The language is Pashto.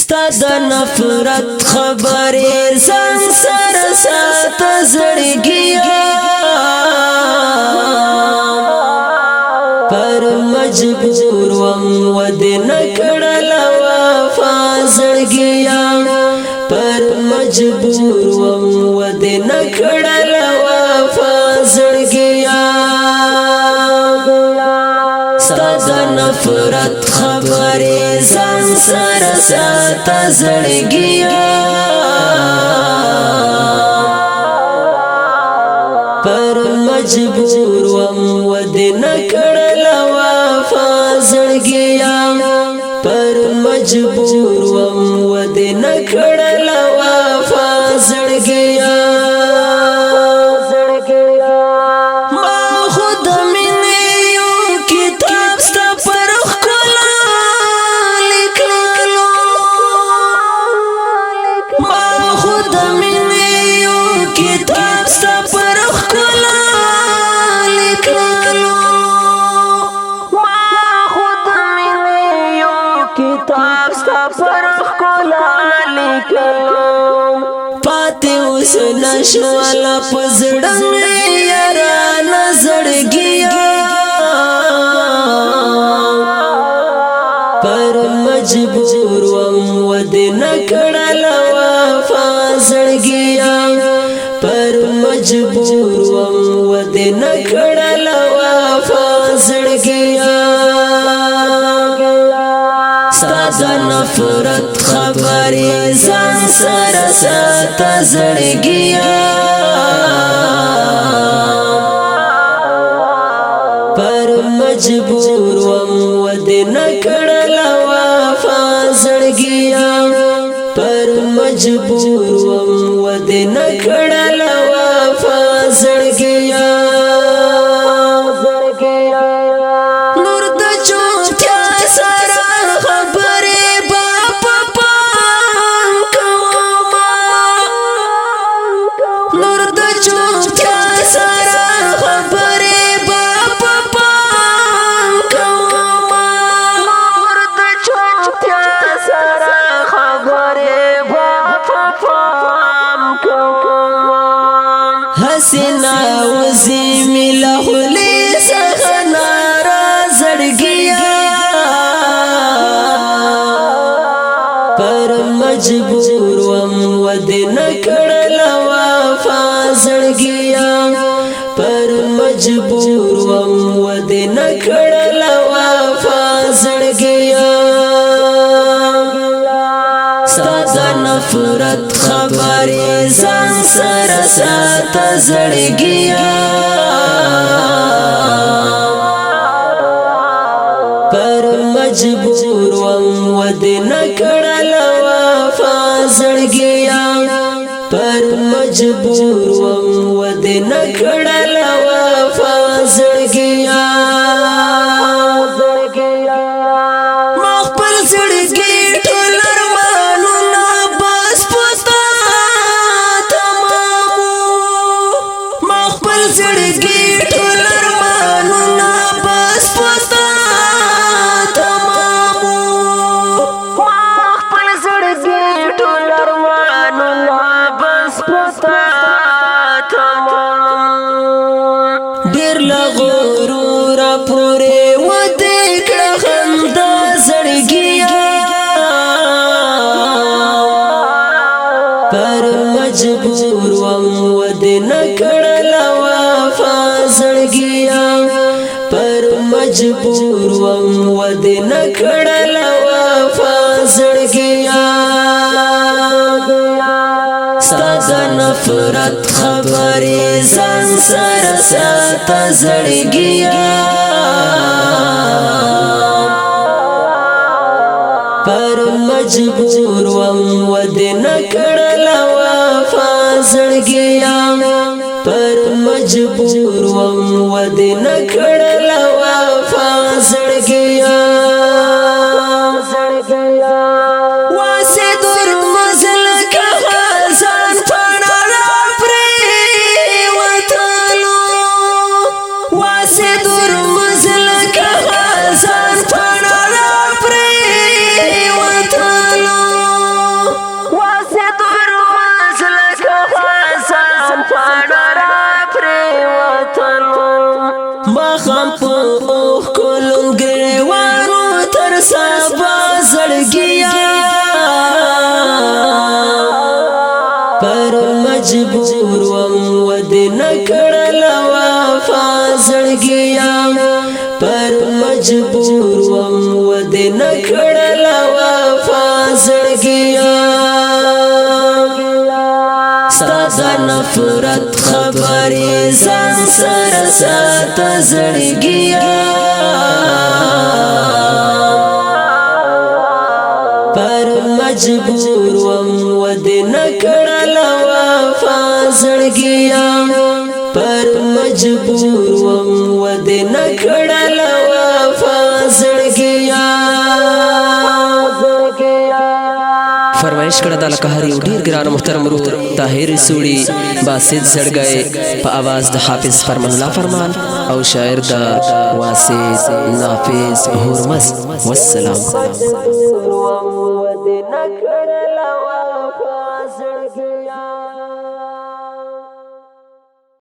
ستا د نفرت خبرې ځان سره ساته زړګیا پر مجبور وم ودې نکړل وفا زړګیا پر مجبور وم ودې نکړل وفا زړګیا ستا د نفرت خبرې ځان سره ساته زړګیا پر مجبور وم ودې نکړل وفا زړګیا پر مجبور وم ودې نکړل وفا زړګیا پاتې اوس نشواله په زړه مې یارانه زړګیا پر مجبور وم ودې نکړل وفا زړګیا پر مجبور وم ودې نکړل وفا زړګیا ستا د نفرت خبرې ځان سره ساته زړګیا پر مجبور وم ودې نکړل وفا زړګیا پر مجبور وم ودې نکړل وفا زړګیا حسنا وزی ملا خلی سخنا را زړګیا پر مجبور وم ودې نکړل وفا زړګیا پر مجبور وم ودې نکړل وفا زړګیا ستا د نفرت خبرې ځان سره ساته زړګیا پر مجبور وم ودې نکړل وفا زړګیا پر مجبور وم ودې نکړل وفا زړګیا ما خپل زړګي ډېر له غروره پورې ودې کړه خندا زړګیا پر مجبور وم ودې نکړل وفا زړګیا پر مجبور وم ودې نکړل وفا زړګیا ستا د نفرت خبرې ځان سره ساته زړګیا پر مجبور وم ودې نکړل وفا زړګیا پر مجبور وم ودې نکړل وفا زړګیا Zan para la pre, watalo. نفرت خبرې ځان سره ساته زړګیا پر مجبور وم ودې نکړل وفا زړګیا پر مجبور وم ودې نکړل وفا زړګیا फरमाइश कड़ा दा लकहरी ढेर गिरान मुहतरम रूह ताहिर सूड़ी बासिद सड़ गए प आवाज द हाफिज फरमानल्लाह फरमान और शायर द वासिद नाफिज हुरमस वस्सलाम